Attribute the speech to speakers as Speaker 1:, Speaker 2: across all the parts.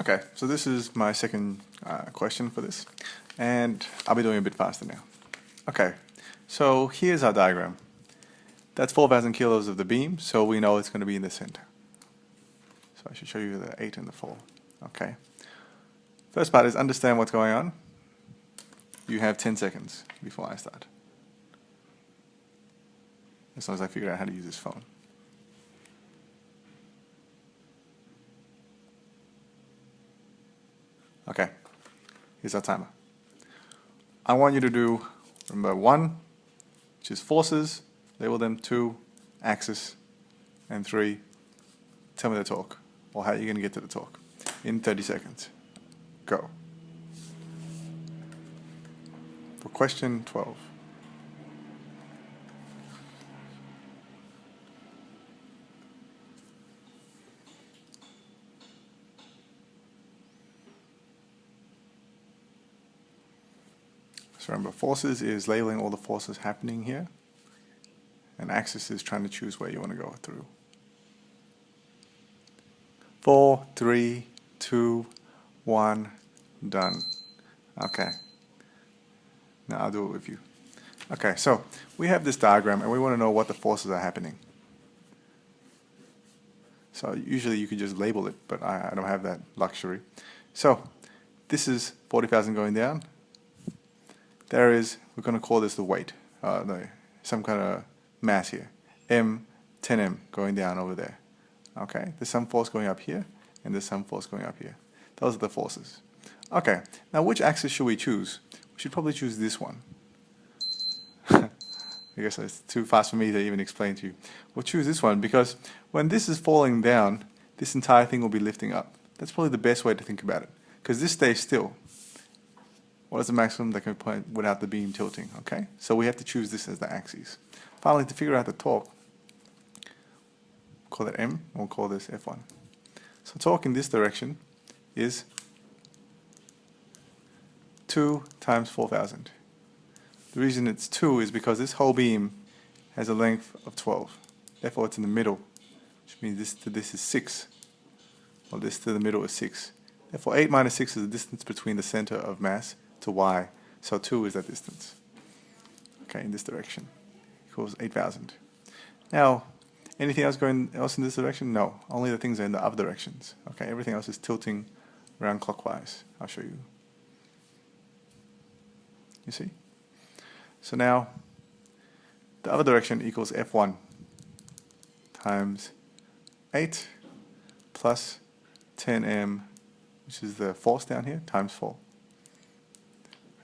Speaker 1: Okay, so this is my second question for this, and I'll be doing a bit faster now. Okay, so here's our diagram. That's 4,000 kilos of the beam, so we know it's going to be in the center. So I should show you the 8 and the 4. Okay. First part is understand what's going on. You have 10 seconds before I start. As long as I figure out how to use this phone. Okay, here's our timer. I want you to do, remember 1, which is forces, label them 2, axis, and 3, tell me the torque, or how you're going to get to the torque, in 30 seconds. Go. For question 12. So remember, forces is labeling all the forces happening here, and axis is trying to choose where you want to go through. 4, 3, 2, 1, done. Okay. Now I'll do it with you. Okay, so we have this diagram and we want to know what the forces are happening. So usually you could just label it, but I don't have that luxury. So this is 40,000 going down. There is, we're going to call this the weight, no, some kind of mass here. M, 10M going down over there. Okay, there's some force going up here, and there's some force going up here. Those are the forces. Okay, now which axis should we choose? We should probably choose this one. I guess it's too fast for me to even explain to you. We'll choose this one because when this is falling down, this entire thing will be lifting up. That's probably the best way to think about it, because this stays still. What is the maximum that can point without the beam tilting? Okay, so we have to choose this as the axis. Finally, to figure out the torque, call that M, we'll call this F1. So torque in this direction is 2 times 4,000. The reason it's 2 is because this whole beam has a length of 12. Therefore, it's in the middle, which means this to this is 6. Well, this to the middle is 6. Therefore, 8 minus 6 is the distance between the center of mass to Y. So 2 is that distance. Okay, in this direction. Equals 8,000. Now, anything else going else in this direction? No. Only the things are in the other directions. Okay, everything else is tilting around clockwise. I'll show you. You see? So now, the other direction equals F1 times 8 plus 10M, which is the force down here, times 4.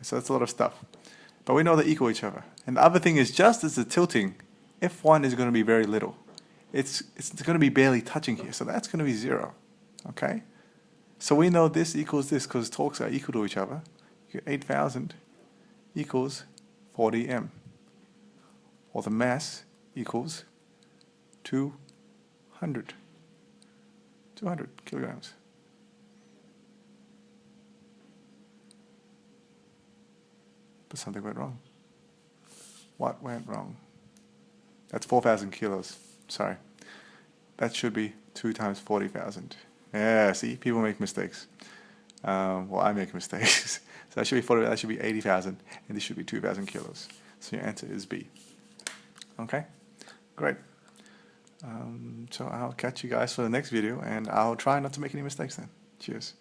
Speaker 1: So that's a lot of stuff. But we know they equal each other. And the other thing is, just as the tilting, F1 is going to be very little. It's going to be barely touching here, so that's going to be 0. Okay? So we know this equals this because torques are equal to each other. 8,000 equals 40M. Or the mass equals 200 kilograms. But something went wrong. What went wrong? That's 4,000 kilos. Sorry. That should be 2 times 40,000. Yeah, see, people make mistakes. Well, I make mistakes. So that should be 40, that should be 80,000, and this should be 2,000 kilos. So your answer is B. Okay? Great. So I'll catch you guys for the next video, and I'll try not to make any mistakes then. Cheers.